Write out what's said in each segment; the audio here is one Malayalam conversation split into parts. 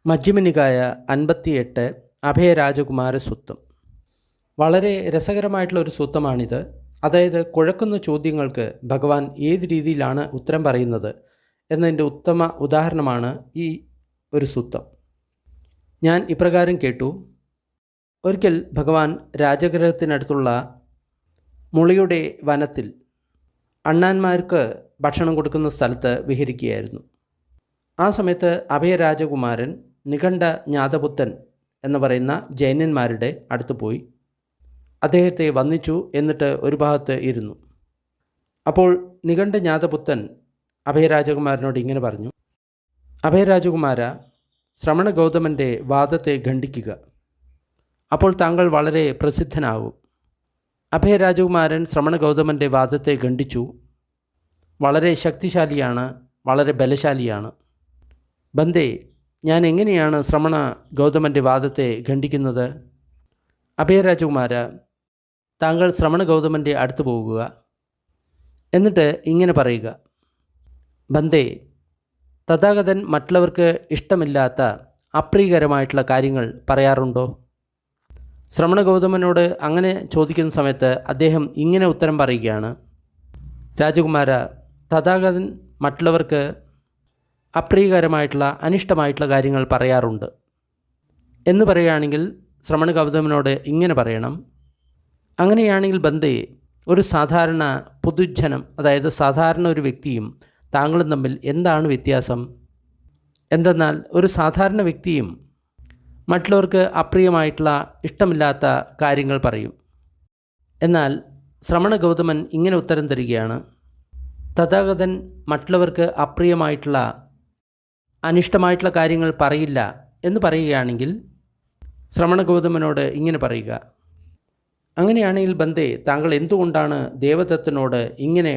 മജ്ജിമ നികായ 58 അഭയരാജകുമാര സൂക്തം. വളരെ രസകരമായിട്ടുള്ള ഒരു സൂക്തമാണിത്. അതായത് കുഴക്കുന്ന ചോദ്യങ്ങൾക്ക് ഭഗവാൻ ഏത് രീതിയിലാണ് ഉത്തരം പറയുന്നത് എന്നതിൻ്റെ ഉത്തമ ഉദാഹരണമാണ് ഈ ഒരു സൂക്തം. ഞാൻ ഇപ്രകാരം കേട്ടു. ഒരിക്കൽ ഭഗവാൻ രാജഗൃഹത്തിനടുത്തുള്ള മുളിയുടെ വനത്തിൽ അണ്ണാന്മാർക്ക് ഭക്ഷണം കൊടുക്കുന്ന സ്ഥലത്ത് വിഹരിക്കുകയായിരുന്നു. ആ സമയത്ത് അഭയരാജകുമാരൻ നിഘണ്ഠ ജ്ഞാതപുത്തൻ എന്ന് പറയുന്ന ജൈനന്മാരുടെ അടുത്ത് പോയി അദ്ദേഹത്തെ വന്ദിച്ചു. എന്നിട്ട് ഒരു ഭാഗത്ത് ഇരുന്നു. അപ്പോൾ നിഘണ്ഠ ജ്ഞാതപുത്തൻ അഭയരാജകുമാരനോട് ഇങ്ങനെ പറഞ്ഞു: അഭയരാജകുമാര, ശ്രമണ ഗൗതമൻ്റെ വാദത്തെ ഖണ്ഡിക്കുക, അപ്പോൾ താങ്കൾ വളരെ പ്രസിദ്ധനാകും. അഭയരാജകുമാരൻ ശ്രമണ ഗൗതമൻ്റെ വാദത്തെ ഖണ്ഡിച്ചു. വളരെ ശക്തിശാലിയാണ്, വളരെ ബലശാലിയാണ്. ബന്ദേ, ഞാൻ എങ്ങനെയാണ് ശ്രമണ ഗൗതമൻ്റെ വാദത്തെ ഖണ്ഡിക്കുന്നത്? അഭയരാജകുമാര, താങ്കൾ ശ്രമണ ഗൗതമൻ്റെ അടുത്ത് പോകുക. എന്നിട്ട് ഇങ്ങനെ പറയുക: ബന്ദേ, തഥാഗതൻ മറ്റുള്ളവർക്ക് ഇഷ്ടമില്ലാത്ത അപ്രിയകരമായിട്ടുള്ള കാര്യങ്ങൾ പറയാറുണ്ടോ? ശ്രമണ ഗൗതമനോട് അങ്ങനെ ചോദിക്കുന്ന സമയത്ത് അദ്ദേഹം ഇങ്ങനെ ഉത്തരം പറയുകയാണ്: രാജകുമാര, തഥാഗതൻ മറ്റുള്ളവർക്ക് അപ്രിയകരമായിട്ടുള്ള അനിഷ്ടമായിട്ടുള്ള കാര്യങ്ങൾ പറയാറുണ്ട് എന്ന് പറയുകയാണെങ്കിൽ ശ്രമണ ഗൗതമനോട് ഇങ്ങനെ പറയണം: അങ്ങനെയാണെങ്കിൽ ബന്ദേ, ഒരു സാധാരണ പൊതുജനം, അതായത് സാധാരണ ഒരു വ്യക്തിയും താങ്കളും തമ്മിൽ എന്താണ് വ്യത്യാസം? എന്തെന്നാൽ ഒരു സാധാരണ വ്യക്തിയും മറ്റുള്ളവർക്ക് അപ്രിയമായിട്ടുള്ള ഇഷ്ടമില്ലാത്ത കാര്യങ്ങൾ പറയും. എന്നാൽ ശ്രമണ ഗൗതമൻ ഇങ്ങനെ ഉത്തരം തരികയാണ്: തഥാഗതൻ മറ്റുള്ളവർക്ക് അപ്രിയമായിട്ടുള്ള അനിഷ്ടമായിട്ടുള്ള കാര്യങ്ങൾ പറയില്ല എന്ന് പറയുകയാണെങ്കിൽ ശ്രമണ ഗൗതമനോട് ഇങ്ങനെ പറയുക: അങ്ങനെയാണെങ്കിൽ ബന്ദേ, താങ്കൾ എന്തുകൊണ്ടാണ് ദേവദത്തനോട് ഇങ്ങനെ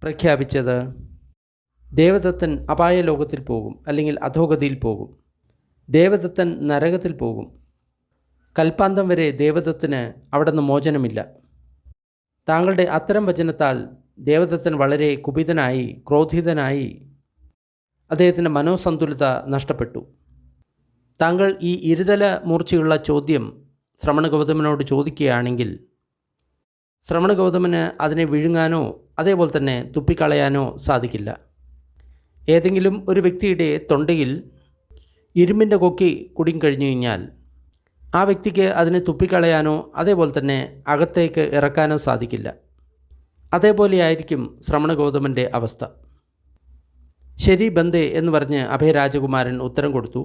പ്രഖ്യാപിച്ചത്? ദേവദത്തൻ അപായ ലോകത്തിൽ പോകും, അല്ലെങ്കിൽ അധോഗതിയിൽ പോകും. ദേവദത്തൻ നരകത്തിൽ പോകും. കൽപ്പാന്തം വരെ ദേവദത്തിന് അവിടെ നിന്ന് മോചനമില്ല. താങ്കളുടെ അത്തരം വചനത്താൽ ദേവദത്തൻ വളരെ കുപിതനായി, ക്രോധിതനായി, അദ്ദേഹത്തിൻ്റെ മനോസന്തുലിത നഷ്ടപ്പെട്ടു. താങ്കൾ ഈ ഇരുതല മൂർച്ചയുള്ള ചോദ്യം ശ്രമണ ഗൗതമനോട് ചോദിക്കുകയാണെങ്കിൽ ശ്രമണ ഗൗതമന് അതിനെ വിഴുങ്ങാനോ അതേപോലെ തന്നെ തുപ്പിക്കളയാനോ സാധിക്കില്ല. ഏതെങ്കിലും ഒരു വ്യക്തിയുടെ തൊണ്ടയിൽ ഇരുമ്പിൻ്റെ കൊക്കി കുടുങ്ങിക്കഴിഞ്ഞു കഴിഞ്ഞാൽ ആ വ്യക്തിക്ക് അതിനെ തുപ്പിക്കളയാനോ അതേപോലെ തന്നെ അകത്തേക്ക് ഇറക്കാനോ സാധിക്കില്ല. അതേപോലെയായിരിക്കും ശ്രമണ ഗൗതമൻ്റെ അവസ്ഥ. ശരി ബന്ദേ എന്ന് പറഞ്ഞ് അഭയരാജകുമാരൻ ഉത്തരം കൊടുത്തു.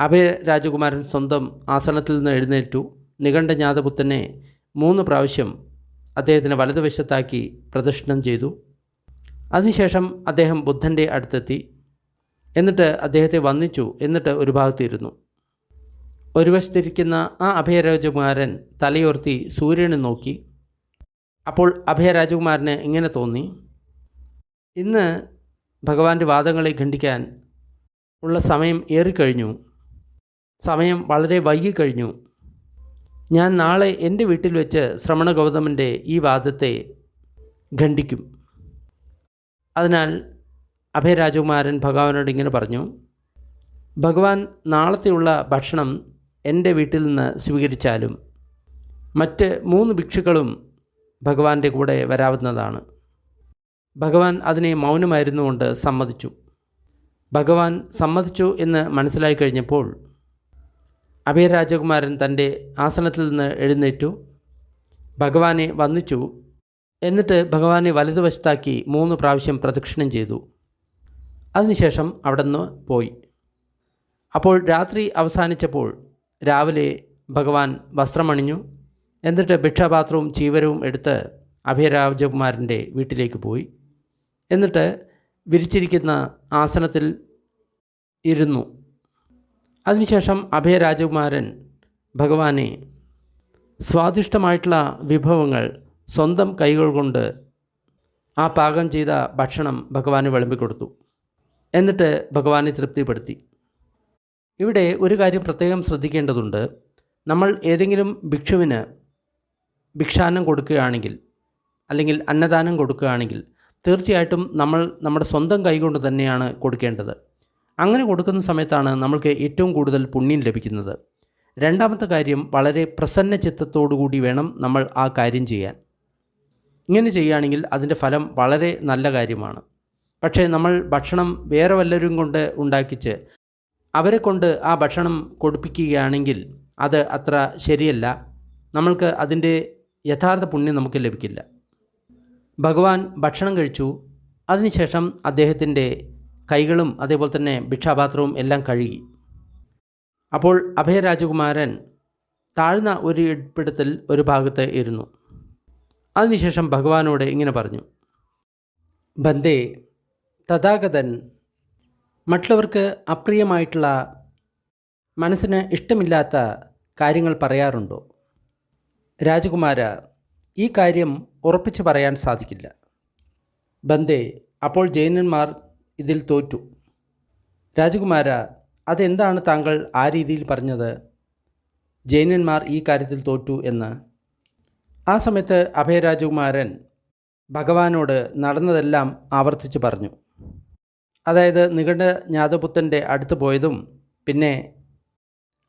അഭയരാജകുമാരൻ സ്വന്തം ആസനത്തിൽ നിന്ന് എഴുന്നേറ്റു. നിഘണ്ഠ ജ്ഞാതപുത്തനെ 3 പ്രാവശ്യം അദ്ദേഹത്തിന് വലതുവശത്താക്കി പ്രദക്ഷിണം ചെയ്തു. അതിനുശേഷം അദ്ദേഹം ബുദ്ധൻ്റെ അടുത്തെത്തി. എന്നിട്ട് അദ്ദേഹത്തെ വന്ദിച്ചു. എന്നിട്ട് ഒരു ഭാഗത്തിരുന്നു. ഒരു വശത്തിരിക്കുന്ന ആ അഭയരാജകുമാരൻ തലയോർത്തി സൂര്യനെ നോക്കി. അപ്പോൾ അഭയരാജകുമാരന് ഇങ്ങനെ തോന്നി: ഇന്ന് ഭഗവാന്റെ വാദങ്ങളെ ഖണ്ഡിക്കാൻ ഉള്ള സമയം ഏറിക്കഴിഞ്ഞു. സമയം വളരെ വൈകിക്കഴിഞ്ഞു. ഞാൻ നാളെ എൻ്റെ വീട്ടിൽ വെച്ച് ശ്രമണ ഗൗതമൻ്റെ ഈ വാദത്തെ ഖണ്ഡിക്കും. അതിനാൽ അഭയരാജകുമാരൻ ഭഗവാനോട് ഇങ്ങനെ പറഞ്ഞു: ഭഗവാൻ നാളത്തെയുള്ള ഭക്ഷണം എൻ്റെ വീട്ടിൽ നിന്ന് സ്വീകരിച്ചാലും മറ്റ് 3 ഭിക്ഷുക്കളും ഭഗവാന്റെ കൂടെ വരാവുന്നതാണ്. ഭഗവാൻ അതിനെ മൗനമായിരുന്നുകൊണ്ട് സമ്മതിച്ചു. ഭഗവാൻ സമ്മതിച്ചു എന്ന് മനസ്സിലായി കഴിഞ്ഞപ്പോൾ അഭയരാജകുമാരൻ തൻ്റെ ആസനത്തിൽ നിന്ന് എഴുന്നേറ്റു, ഭഗവാനെ വന്ദിച്ചു. എന്നിട്ട് ഭഗവാനെ വലതുവശത്താക്കി 3 പ്രാവശ്യം പ്രദക്ഷിണം ചെയ്തു. അതിനുശേഷം അവിടെ നിന്ന് പോയി. അപ്പോൾ രാത്രി അവസാനിച്ചപ്പോൾ രാവിലെ ഭഗവാൻ വസ്ത്രമണിഞ്ഞു. എന്നിട്ട് ഭിക്ഷാപാത്രവും ചീവരവും എടുത്ത് അഭയരാജകുമാരൻ്റെ വീട്ടിലേക്ക് പോയി. എന്നിട്ട് വിരിച്ചിരിക്കുന്ന ആസനത്തിൽ ഇരുന്നു. അതിനുശേഷം അഭയരാജകുമാരൻ ഭഗവാനെ സ്വാദിഷ്ടമായിട്ടുള്ള വിഭവങ്ങൾ സ്വന്തം കൈകൾ കൊണ്ട് ആ പാകം ചെയ്ത ഭക്ഷണം ഭഗവാന് വിളമ്പിക്കൊടുത്തു. എന്നിട്ട് ഭഗവാനെ തൃപ്തിപ്പെടുത്തി. ഇവിടെ ഒരു കാര്യം പ്രത്യേകം ശ്രദ്ധിക്കേണ്ടതുണ്ട്. നമ്മൾ ഏതെങ്കിലും ഭിക്ഷുവിന് ഭിക്ഷാന്നം കൊടുക്കുകയാണെങ്കിൽ, അല്ലെങ്കിൽ അന്നദാനം കൊടുക്കുകയാണെങ്കിൽ തീർച്ചയായിട്ടും നമ്മൾ നമ്മുടെ സ്വന്തം കൈകൊണ്ട് തന്നെയാണ് കൊടുക്കേണ്ടത്. അങ്ങനെ കൊടുക്കുന്ന സമയത്താണ് നമ്മൾക്ക് ഏറ്റവും കൂടുതൽ പുണ്യം ലഭിക്കുന്നത്. രണ്ടാമത്തെ കാര്യം, വളരെ പ്രസന്ന ചിത്തത്തോടുകൂടി വേണം നമ്മൾ ആ കാര്യം ചെയ്യാൻ. ഇങ്ങനെ ചെയ്യുകയാണെങ്കിൽ അതിൻ്റെ ഫലം വളരെ നല്ല കാര്യമാണ്. പക്ഷേ നമ്മൾ ഭക്ഷണം വേറെ വല്ലവരും കൊണ്ട് ഉണ്ടാക്കിച്ച് അവരെ കൊണ്ട് ആ ഭക്ഷണം കൊടുപ്പിക്കുകയാണെങ്കിൽ അത് അത്ര ശരിയല്ല. നമ്മൾക്ക് അതിൻ്റെ യഥാർത്ഥ പുണ്യം നമുക്ക് ലഭിക്കില്ല. ഭഗവാൻ ഭക്ഷണം കഴിച്ചു. അതിനുശേഷം അദ്ദേഹത്തിൻ്റെ കൈകളും അതേപോലെ തന്നെ ഭിക്ഷാപാത്രവും എല്ലാം കഴുകി. അപ്പോൾ അഭയരാജകുമാരൻ താഴ്ന്ന ഒരു ഇരിപ്പിടത്തിൽ ഒരു ഭാഗത്ത് ഇരുന്നു. അതിനുശേഷം ഭഗവാനോട് ഇങ്ങനെ പറഞ്ഞു: ബന്ദേ, തഥാഗതൻ മറ്റുള്ളവർക്ക് അപ്രിയമായിട്ടുള്ള, മനസ്സിന് ഇഷ്ടമില്ലാത്ത കാര്യങ്ങൾ പറയാറുണ്ടോ? രാജകുമാര, ഈ കാര്യം ഉറപ്പിച്ച് പറയാൻ സാധിക്കില്ല. ബന്ദേ, അപ്പോൾ ജൈനന്മാർ ഇതിൽ തോറ്റു. രാജകുമാര, അതെന്താണ് താങ്കൾ ആ രീതിയിൽ പറഞ്ഞത്, ജൈനന്മാർ ഈ കാര്യത്തിൽ തോറ്റു എന്ന്? ആ സമയത്ത് അഭയരാജകുമാരൻ ഭഗവാനോട് നടന്നതെല്ലാം ആവർത്തിച്ച് പറഞ്ഞു. അതായത് നികട ജ്ഞാതപുത്രൻ്റെ അടുത്ത് പോയതും പിന്നെ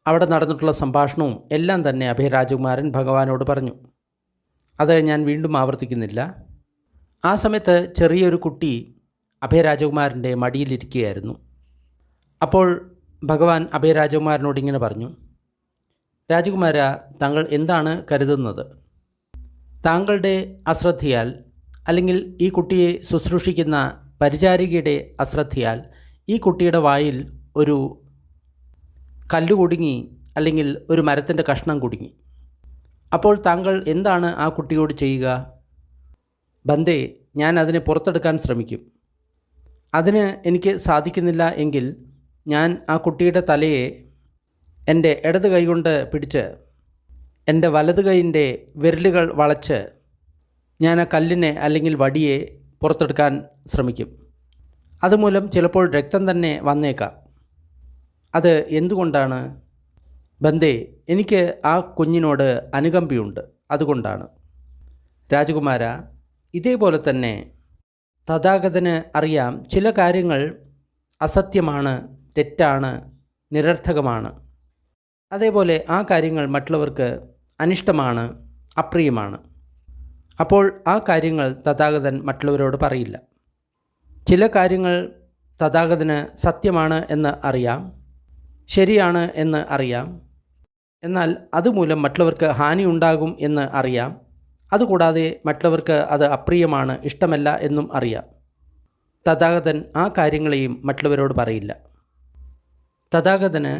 അവിടെ നടന്നിട്ടുള്ള സംഭാഷണവും എല്ലാം തന്നെ അഭയരാജകുമാരൻ ഭഗവാനോട് പറഞ്ഞു. അത് ഞാൻ വീണ്ടും ആവർത്തിക്കുന്നില്ല. ആ സമയത്ത് ചെറിയൊരു കുട്ടി അഭയരാജകുമാരൻ്റെ മടിയിലിരിക്കുകയായിരുന്നു. അപ്പോൾ ഭഗവാൻ അഭയരാജകുമാരനോട് ഇങ്ങനെ പറഞ്ഞു: രാജകുമാര, താങ്കൾ എന്താണ് കരുതുന്നത്? താങ്കളുടെ അശ്രദ്ധയാൽ, അല്ലെങ്കിൽ ഈ കുട്ടിയെ ശുശ്രൂഷിക്കുന്ന പരിചാരികയുടെ അശ്രദ്ധയാൽ ഈ കുട്ടിയുടെ വായിൽ ഒരു കല്ല് കുടുങ്ങി, അല്ലെങ്കിൽ ഒരു മരത്തിൻ്റെ കഷ്ണം കുടുങ്ങി. അപ്പോൾ താങ്കൾ എന്താണ് ആ കുട്ടിയോട് ചെയ്യുക? ബന്ദേ, ഞാൻ അതിനെ പുറത്തെടുക്കാൻ ശ്രമിക്കും. അതിന് എനിക്ക് സാധിക്കുന്നില്ല എങ്കിൽ ഞാൻ ആ കുട്ടിയുടെ തലയെ എൻ്റെ ഇടത് കൈകൊണ്ട് പിടിച്ച് എൻ്റെ വലത് കൈയിൻ്റെ വിരലുകൾ വളച്ച് ഞാൻ ആ കല്ലിനെ അല്ലെങ്കിൽ വടിയെ പുറത്തെടുക്കാൻ ശ്രമിക്കും. അതുമൂലം ചിലപ്പോൾ രക്തം തന്നെ വന്നേക്കാം. അത് എന്തുകൊണ്ടാണ്? ബന്ദേ, എനിക്ക് ആ കുഞ്ഞിനോട് അനുകമ്പയുണ്ട്, അതുകൊണ്ടാണ്. രാജകുമാര, ഇതേപോലെ തന്നെ തഥാഗതന് അറിയാം ചില കാര്യങ്ങൾ അസത്യമാണ്, തെറ്റാണ്, നിരർത്ഥകമാണ്. അതേപോലെ ആ കാര്യങ്ങൾ മറ്റുള്ളവർക്ക് അനിഷ്ടമാണ്, അപ്രിയമാണ്. അപ്പോൾ ആ കാര്യങ്ങൾ തഥാഗതൻ മറ്റുള്ളവരോട് പറയില്ല. ചില കാര്യങ്ങൾ തഥാഗതന് സത്യമാണ് എന്ന് അറിയാം, ശരിയാണ് എന്ന് അറിയാം. എന്നാൽ അതുമൂലം മറ്റുള്ളവർക്ക് ഹാനി ഉണ്ടാകും എന്ന് അറിയാം. അതുകൂടാതെ മറ്റുള്ളവർക്ക് അത് അപ്രിയമാണ്, ഇഷ്ടമല്ല എന്നും അറിയാം. തഥാഗതൻ ആ കാര്യങ്ങളെയും മറ്റുള്ളവരോട് പറയില്ല. തഥാഗതന്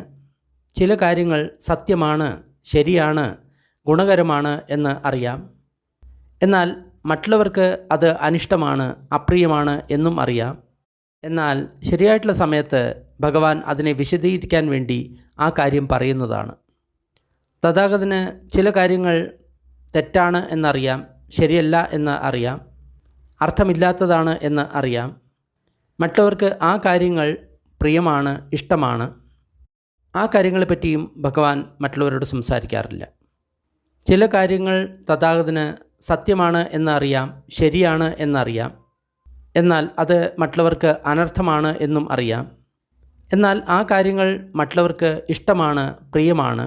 ചില കാര്യങ്ങൾ സത്യമാണ്, ശരിയാണ്, ഗുണകരമാണ് എന്ന് അറിയാം. എന്നാൽ മറ്റുള്ളവർക്ക് അത് അനിഷ്ടമാണ്, അപ്രിയമാണ് എന്നും അറിയാം. എന്നാൽ ശരിയായിട്ടുള്ള സമയത്ത് ഭഗവാൻ അതിനെ വിശദീകരിക്കാൻ വേണ്ടി ആ കാര്യം പറയുന്നതാണ്. തഥാഗതന് ചില കാര്യങ്ങൾ തെറ്റാണ് എന്നറിയാം, ശരിയല്ല എന്ന് അറിയാം, അർത്ഥമില്ലാത്തതാണ് എന്ന് അറിയാം. മറ്റുള്ളവർക്ക് ആ കാര്യങ്ങൾ പ്രിയമാണ്, ഇഷ്ടമാണ്. ആ കാര്യങ്ങളെപ്പറ്റിയും ഭഗവാൻ മറ്റുള്ളവരോട് സംസാരിക്കാറില്ല. ചില കാര്യങ്ങൾ തഥാഗതന് സത്യമാണ് എന്നറിയാം, ശരിയാണ് എന്നറിയാം. എന്നാൽ അത് മറ്റുള്ളവർക്ക് അനർത്ഥമാണ് എന്നും അറിയാം. എന്നാൽ ആ കാര്യങ്ങൾ മറ്റുള്ളവർക്ക് ഇഷ്ടമാണ്, പ്രിയമാണ്.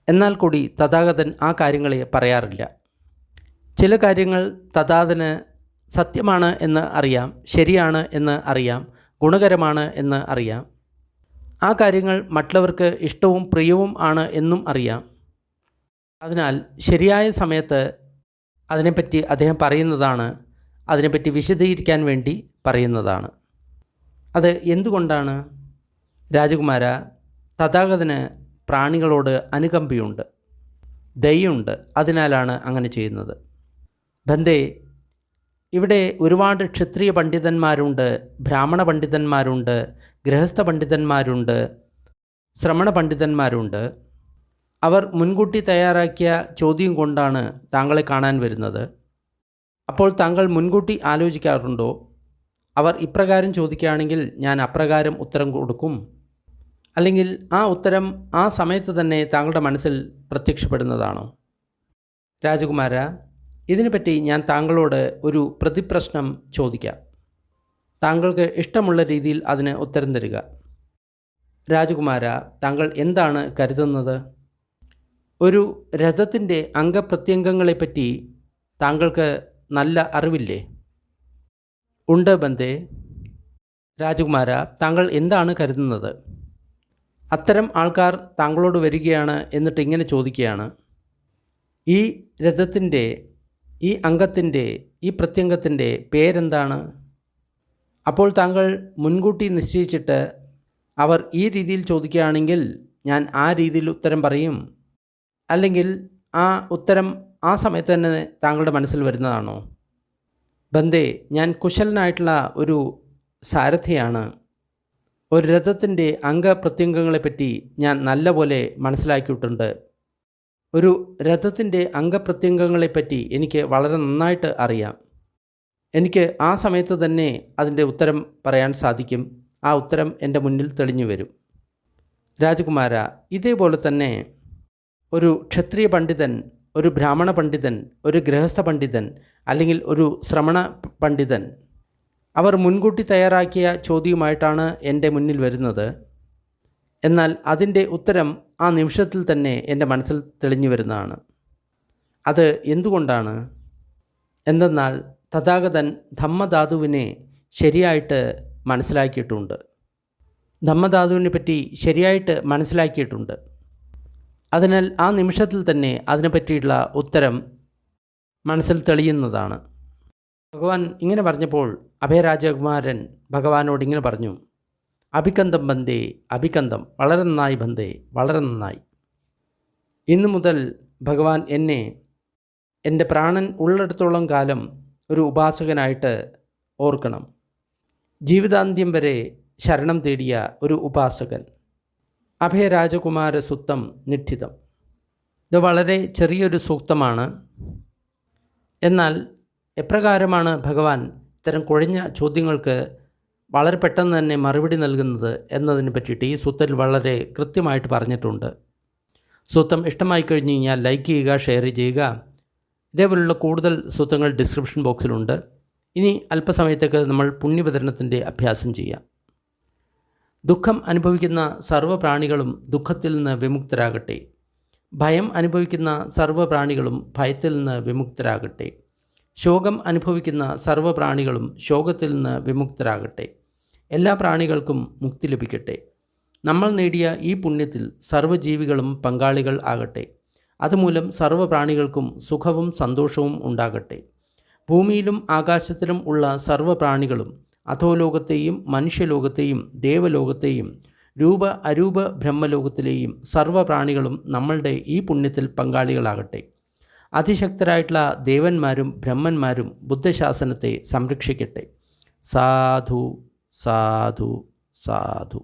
എന്നാൽ കൂടി തഥാഗതൻ ആ കാര്യങ്ങളെ പറയാറില്ല. ചില കാര്യങ്ങൾ തഥാഗതന് സത്യമാണ് എന്ന് അറിയാം, ശരിയാണ് എന്ന് അറിയാം, ഗുണകരമാണ് എന്ന് അറിയാം. ആ കാര്യങ്ങൾ മറ്റുള്ളവർക്ക് ഇഷ്ടവും പ്രിയവും ആണ് എന്നും അറിയാം. അതിനാൽ ശരിയായ സമയത്ത് അതിനെപ്പറ്റി അദ്ദേഹം പറയുന്നതാണ്, അതിനെപ്പറ്റി വിശദീകരിക്കാൻ വേണ്ടി പറയുന്നതാണ്. അത് എന്തുകൊണ്ടാണ്? രാജകുമാര, തഥാഗതന് പ്രാണികളോട് അനുകമ്പയുണ്ട്, ദയയുണ്ട്. അതിനാലാണ് അങ്ങനെ ചെയ്യുന്നത്. ബന്ദേ, ഇവിടെ ഒരുപാട് ക്ഷത്രിയ പണ്ഡിതന്മാരുണ്ട്, ബ്രാഹ്മണ പണ്ഡിതന്മാരുണ്ട്, ഗൃഹസ്ഥ പണ്ഡിതന്മാരുണ്ട്, ശ്രമണ പണ്ഡിതന്മാരുണ്ട്. അവർ മുൻകൂട്ടി തയ്യാറാക്കിയ ചോദ്യം കൊണ്ടാണ് താങ്കളെ കാണാൻ വരുന്നത്. അപ്പോൾ താങ്കൾ മുൻകൂട്ടി ആലോചിക്കാറുണ്ടോ? അവർ ഇപ്രകാരം ചോദിക്കുകയാണെങ്കിൽ ഞാൻ അപ്രകാരം ഉത്തരം കൊടുക്കും, അല്ലെങ്കിൽ ആ ഉത്തരം ആ സമയത്ത് തന്നെ താങ്കളുടെ മനസ്സിൽ പ്രത്യക്ഷപ്പെടുന്നതാണോ? രാജകുമാര, ഇതിനെപ്പറ്റി ഞാൻ താങ്കളോട് ഒരു പ്രതിപ്രശ്നം ചോദിക്കാം. താങ്കൾക്ക് ഇഷ്ടമുള്ള രീതിയിൽ അതിന് ഉത്തരം തരിക. രാജകുമാര, താങ്കൾ എന്താണ് കരുതുന്നത്? ഒരു രഥത്തിൻ്റെ അംഗപ്രത്യംഗങ്ങളെപ്പറ്റി താങ്കൾക്ക് നല്ല അറിവില്ലേ? ഉണ്ട് ബന്ദേ. രാജകുമാര, താങ്കൾ എന്താണ് കരുതുന്നത്? അത്തരം ആൾക്കാർ താങ്കളോട് വരികയാണ്, എന്നിട്ട് ഇങ്ങനെ ചോദിക്കുകയാണ്, ഈ രഥത്തിൻ്റെ, ഈ അംഗത്തിൻ്റെ, ഈ പ്രത്യംഗത്തിൻ്റെ പേരെന്താണ്? അപ്പോൾ താങ്കൾ മുൻകൂട്ടി നിശ്ചയിച്ചിട്ട് അവർ ഈ രീതിയിൽ ചോദിക്കുകയാണെങ്കിൽ ഞാൻ ആ രീതിയിൽ ഉത്തരം പറയും, അല്ലെങ്കിൽ ആ ഉത്തരം ആ സമയത്ത് തന്നെ താങ്കളുടെ മനസ്സിൽ വരുന്നതാണോ? ബന്ദേ, ഞാൻ കുശലനായിട്ടുള്ള ഒരു സാരഥിയാണ്. ഒരു രഥത്തിൻ്റെ അംഗപ്രത്യംഗങ്ങളെപ്പറ്റി ഞാൻ നല്ലപോലെ മനസ്സിലാക്കിയിട്ടുണ്ട്. ഒരു രഥത്തിൻ്റെ അംഗപ്രത്യംഗങ്ങളെപ്പറ്റി എനിക്ക് വളരെ നന്നായിട്ട് അറിയാം. എനിക്ക് ആ സമയത്ത് തന്നെ അതിൻ്റെ ഉത്തരം പറയാൻ സാധിക്കും. ആ ഉത്തരം എൻ്റെ മുന്നിൽ തെളിഞ്ഞു വരും. രാജകുമാര, ഇതേപോലെ തന്നെ ഒരു ക്ഷത്രിയ പണ്ഡിതൻ, ഒരു ബ്രാഹ്മണ പണ്ഡിതൻ, ഒരു ഗൃഹസ്ഥ പണ്ഡിതൻ, അല്ലെങ്കിൽ ഒരു ശ്രമണ പണ്ഡിതൻ, അവർ മുൻകൂട്ടി തയ്യാറാക്കിയ ചോദ്യവുമായിട്ടാണ് എൻ്റെ മുന്നിൽ വരുന്നത്. എന്നാൽ അതിൻ്റെ ഉത്തരം ആ നിമിഷത്തിൽ തന്നെ എൻ്റെ മനസ്സിൽ തെളിഞ്ഞു വരുന്നതാണ്. അത് എന്തുകൊണ്ടാണ്? എന്തെന്നാൽ തഥാഗതൻ ധമ്മധാതുവിനെ ശരിയായിട്ട് മനസ്സിലാക്കിയിട്ടുണ്ട്. ധമ്മധാതുവിനെ പറ്റി ശരിയായിട്ട് മനസ്സിലാക്കിയിട്ടുണ്ട്. അതിനാൽ ആ നിമിഷത്തിൽ തന്നെ അതിനെപ്പറ്റിയുള്ള ഉത്തരം മനസ്സിൽ തെളിയുന്നതാണ്. ഭഗവാൻ ഇങ്ങനെ പറഞ്ഞപ്പോൾ അഭയരാജകുമാരൻ ഭഗവാനോട് ഇങ്ങനെ പറഞ്ഞു, അഭികന്തം ബന്ദേ, അഭികന്തം, വളരെ നന്നായി ബന്ദേ, വളരെ നന്നായി. ഇന്നു മുതൽ ഭഗവാൻ എന്നെ എൻ്റെ പ്രാണൻ ഉള്ളിടത്തോളം കാലം ഒരു ഉപാസകനായിട്ട് ഓർക്കണം. ജീവിതാന്ത്യം വരെ ശരണം തേടിയ ഒരു ഉപാസകൻ. അഭയരാജകുമാര സുത്തം നിഠിതം. ഇത് വളരെ ചെറിയൊരു സൂക്തമാണ്. എന്നാൽ എപ്രകാരമാണ് ഭഗവാൻ ഇത്തരം കുഴഞ്ഞ ചോദ്യങ്ങൾക്ക് വളരെ പെട്ടെന്ന് തന്നെ മറുപടി നൽകുന്നത് എന്നതിനെ പറ്റിയിട്ട് ഈ സൂത്രത്തിൽ വളരെ കൃത്യമായിട്ട് പറഞ്ഞിട്ടുണ്ട്. സൂത്രം ഇഷ്ടമായി കഴിഞ്ഞ് കഴിഞ്ഞാൽ ലൈക്ക് ചെയ്യുക, ഷെയർ ചെയ്യുക. ഇതേപോലുള്ള കൂടുതൽ സൂത്രങ്ങൾ ഡിസ്ക്രിപ്ഷൻ ബോക്സിലുണ്ട്. ഇനി അല്പസമയത്തേക്ക് നമ്മൾ പുണ്യവിതരണത്തിൻ്റെ അഭ്യാസം ചെയ്യാം. ദുഃഖം അനുഭവിക്കുന്ന സർവ്വ പ്രാണികളും ദുഃഖത്തിൽ നിന്ന് വിമുക്തരാകട്ടെ. ഭയം അനുഭവിക്കുന്ന സർവ്വ പ്രാണികളും ഭയത്തിൽ നിന്ന് വിമുക്തരാകട്ടെ. ശോകം അനുഭവിക്കുന്ന സർവ്വ പ്രാണികളും ശോകത്തിൽ നിന്ന് വിമുക്തരാകട്ടെ. എല്ലാ പ്രാണികൾക്കും മുക്തി ലഭിക്കട്ടെ. നമ്മൾ നേടിയ ഈ പുണ്യത്തിൽ സർവ്വജീവികളും പങ്കാളികൾ ആകട്ടെ. അതുമൂലം സർവ്വ പ്രാണികൾക്കും സുഖവും സന്തോഷവും ഉണ്ടാകട്ടെ. ഭൂമിയിലും ആകാശത്തിലും ഉള്ള സർവ്വ പ്രാണികളും അധോലോകത്തെയും മനുഷ്യലോകത്തെയും ദേവലോകത്തെയും രൂപ അരൂപ ബ്രഹ്മലോകത്തിലെയും സർവ്വ പ്രാണികളും നമ്മളുടെ ഈ പുണ്യത്തിൽ പങ്കാളികളാകട്ടെ. അതിശക്തരായിട്ടുള്ള ദേവന്മാരും ബ്രഹ്മന്മാരും ബുദ്ധശാസനത്തെ സംരക്ഷിക്കട്ടെ. സാധു സാധു സാധു.